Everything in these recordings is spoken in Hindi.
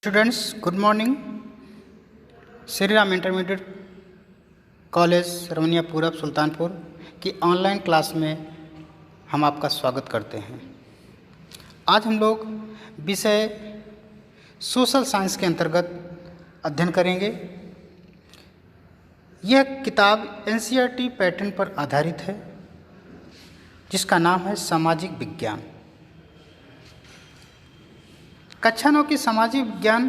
Students, good morning. Shri Ram intermediate college रमनिया पूरब सुल्तानपुर की ऑनलाइन क्लास में हम आपका स्वागत करते हैं। आज हम लोग विषय सोशल साइंस के अंतर्गत अध्ययन करेंगे। यह किताब एनसीईआरटी पैटर्न पर आधारित है, जिसका नाम है सामाजिक विज्ञान। कक्षा 9 की सामाजिक विज्ञान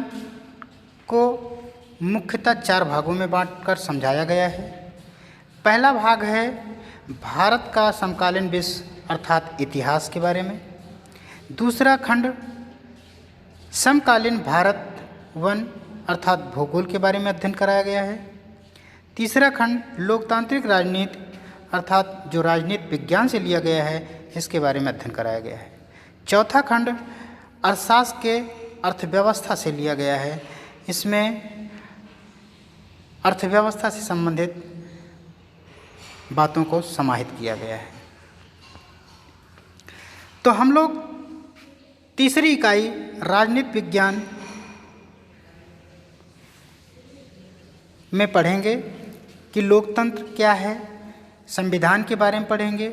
को मुख्यतः 4 भागों में बांटकर समझाया गया है। पहला भाग है भारत का समकालीन विश्व अर्थात इतिहास के बारे में। दूसरा खंड समकालीन भारत वन अर्थात भूगोल के बारे में अध्ययन कराया गया है। तीसरा खंड लोकतांत्रिक राजनीति अर्थात जो राजनीति विज्ञान से लिया गया है, इसके बारे में अध्ययन कराया गया है। चौथा खंड अर्थशास्त्र के अर्थव्यवस्था से लिया गया है। इसमें अर्थव्यवस्था से संबंधित बातों को समाहित किया गया है। तो हम लोग तीसरी इकाई राजनीति विज्ञान में पढ़ेंगे कि लोकतंत्र क्या है, संविधान के बारे में पढ़ेंगे,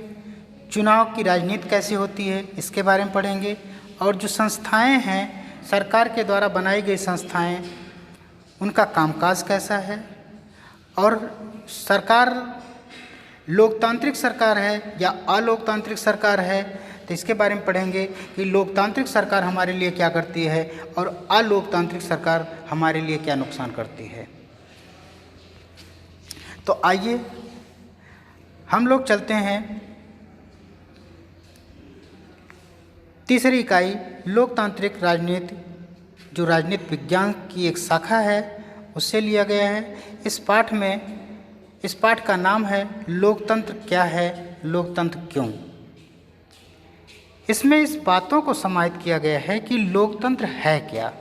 चुनाव की राजनीति कैसी होती है इसके बारे में पढ़ेंगे, और जो संस्थाएं हैं सरकार के द्वारा बनाई गई संस्थाएं, उनका कामकाज कैसा है, और सरकार लोकतांत्रिक सरकार है या अलोकतांत्रिक सरकार है, तो इसके बारे में पढ़ेंगे कि लोकतांत्रिक सरकार हमारे लिए क्या करती है और अलोकतांत्रिक सरकार हमारे लिए क्या नुकसान करती है। तो आइए हम लोग चलते हैं तीसरी इकाई लोकतांत्रिक राजनीति, जो राजनीति विज्ञान की एक शाखा है, उससे लिया गया है। इस पाठ का नाम है लोकतंत्र क्या है, लोकतंत्र क्यों। इसमें इस बातों को समाहित किया गया है कि लोकतंत्र है क्या।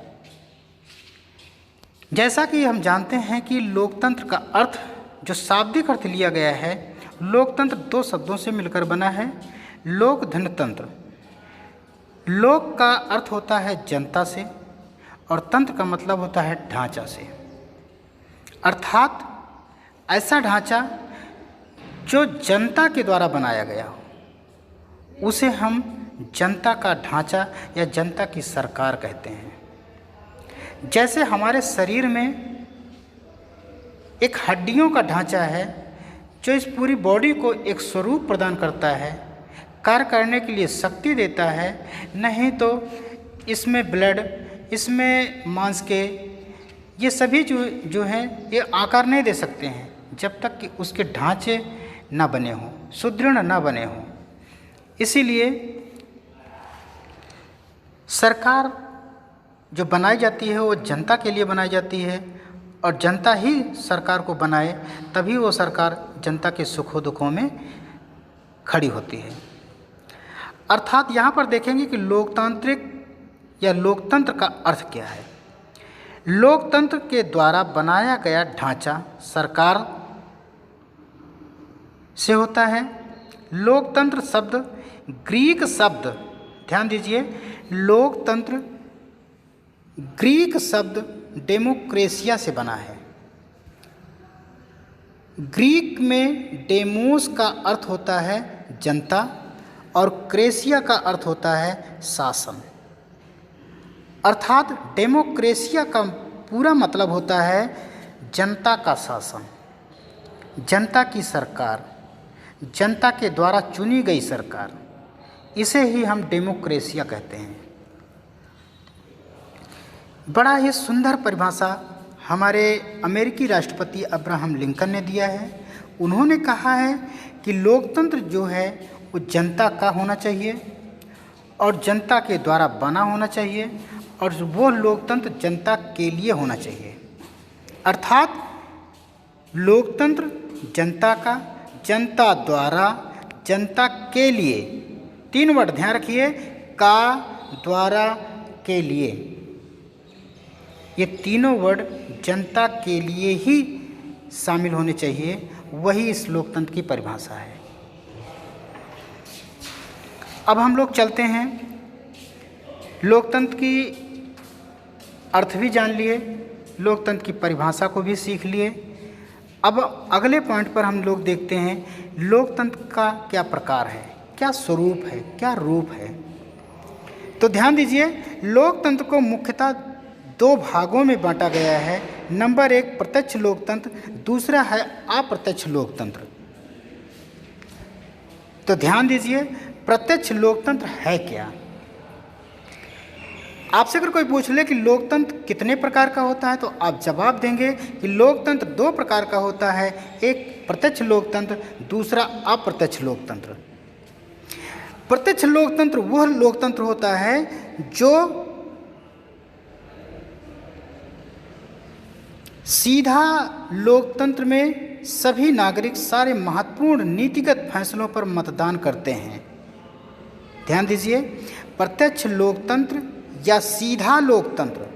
जैसा कि हम जानते हैं कि लोकतंत्र का अर्थ, जो शाब्दिक अर्थ लिया गया है, लोकतंत्र 2 शब्दों से मिलकर बना है, लोक धनतंत्र। लोक का अर्थ होता है जनता से और तंत्र का मतलब होता है ढांचा से, अर्थात ऐसा ढांचा जो जनता के द्वारा बनाया गया हो, उसे हम जनता का ढांचा या जनता की सरकार कहते हैं। जैसे हमारे शरीर में एक हड्डियों का ढांचा है जो इस पूरी बॉडी को एक स्वरूप प्रदान करता है, कार्य करने के लिए शक्ति देता है, नहीं तो इसमें ब्लड, इसमें मांस के, ये सभी जो हैं ये आकार नहीं दे सकते हैं जब तक कि उसके ढांचे ना बने हों, सुदृढ़ ना बने हों। इसीलिए सरकार जो बनाई जाती है वो जनता के लिए बनाई जाती है, और जनता ही सरकार को बनाए तभी वो सरकार जनता के सुखों दुखों में खड़ी होती है। अर्थात यहाँ पर देखेंगे कि लोकतांत्रिक या लोकतंत्र का अर्थ क्या है। लोकतंत्र के द्वारा बनाया गया ढांचा सरकार से होता है। लोकतंत्र शब्द ग्रीक शब्द, ध्यान दीजिए, लोकतंत्र ग्रीक शब्द डेमोक्रेसिया से बना है। ग्रीक में डेमोस का अर्थ होता है जनता और क्रेसिया का अर्थ होता है शासन। अर्थात डेमोक्रेसिया का पूरा मतलब होता है जनता का शासन, जनता की सरकार, जनता के द्वारा चुनी गई सरकार। इसे ही हम डेमोक्रेसिया कहते हैं। बड़ा ही सुंदर परिभाषा हमारे अमेरिकी राष्ट्रपति अब्राहम लिंकन ने दिया है। उन्होंने कहा है कि लोकतंत्र जो है वो जनता का होना चाहिए और जनता के द्वारा बना होना चाहिए, और वो लोकतंत्र जनता के लिए होना चाहिए। अर्थात लोकतंत्र जनता का, जनता द्वारा, जनता के लिए, 3 वर्ड ध्यान रखिए, का, द्वारा, के लिए। ये तीनों वर्ड जनता के लिए ही शामिल होने चाहिए, वही इस लोकतंत्र की परिभाषा है। अब हम लोग चलते हैं लोकतंत्र की अर्थ भी जान लिए, लोकतंत्र की परिभाषा को भी सीख लिए। अब अगले पॉइंट पर हम लोग देखते हैं लोकतंत्र का क्या प्रकार है, क्या स्वरूप है, क्या रूप है। तो ध्यान दीजिए, लोकतंत्र को मुख्यतः दो भागों में बांटा गया है। नंबर 1 प्रत्यक्ष लोकतंत्र, दूसरा है अप्रत्यक्ष लोकतंत्र। तो ध्यान दीजिए, प्रत्यक्ष लोकतंत्र है क्या। आपसे अगर कोई पूछ ले कि लोकतंत्र कितने प्रकार का होता है, तो आप जवाब देंगे कि लोकतंत्र 2 प्रकार का होता है, एक प्रत्यक्ष लोकतंत्र, दूसरा अप्रत्यक्ष लोकतंत्र। प्रत्यक्ष लोकतंत्र वह लोकतंत्र होता है जो सीधा लोकतंत्र में सभी नागरिक सारे महत्वपूर्ण नीतिगत फैसलों पर मतदान करते हैं। ध्यान दीजिए, प्रत्यक्ष लोकतंत्र या सीधा लोकतंत्र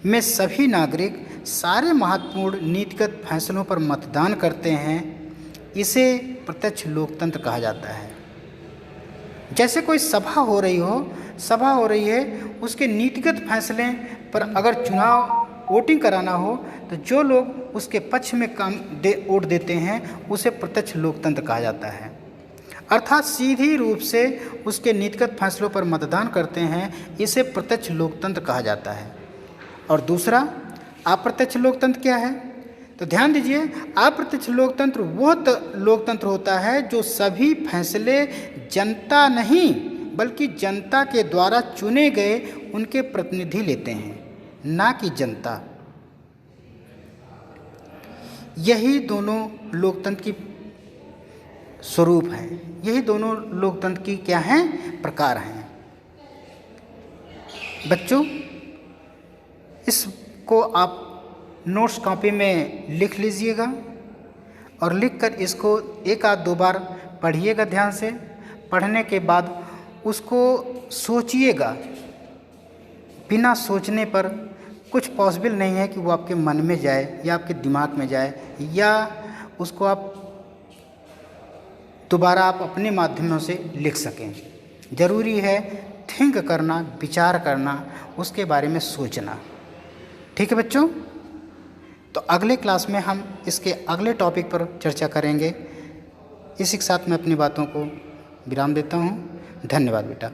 में सभी नागरिक सारे महत्वपूर्ण नीतिगत फैसलों पर मतदान करते हैं, इसे प्रत्यक्ष लोकतंत्र कहा जाता है। जैसे कोई सभा हो रही है, उसके नीतिगत फैसले पर अगर चुनाव वोटिंग कराना हो तो जो लोग उसके पक्ष में वोट देते हैं उसे प्रत्यक्ष लोकतंत्र कहा जाता है। अर्थात सीधी रूप से उसके नीतिगत फैसलों पर मतदान करते हैं, इसे प्रत्यक्ष लोकतंत्र कहा जाता है। और दूसरा अप्रत्यक्ष लोकतंत्र क्या है, तो ध्यान दीजिए, अप्रत्यक्ष लोकतंत्र वह लोकतंत्र होता है जो सभी फैसले जनता नहीं बल्कि जनता के द्वारा चुने गए उनके प्रतिनिधि लेते हैं, ना कि जनता। यही दोनों लोकतंत्र की स्वरूप है, यही दोनों लोकतंत्र की क्या हैं, प्रकार हैं। बच्चों, इसको आप नोट्स कॉपी में लिख लीजिएगा और लिखकर इसको 1 आध 2 बार पढ़िएगा ध्यान से। पढ़ने के बाद उसको सोचिएगा। बिना सोचने पर कुछ पॉसिबल नहीं है कि वो आपके मन में जाए या आपके दिमाग में जाए, या उसको आप दोबारा आप अपने माध्यमों से लिख सकें। ज़रूरी है थिंक करना, विचार करना, उसके बारे में सोचना। ठीक है बच्चों, तो अगले क्लास में हम इसके अगले टॉपिक पर चर्चा करेंगे। इसी के साथ मैं अपनी बातों को विराम देता हूँ। धन्यवाद बेटा।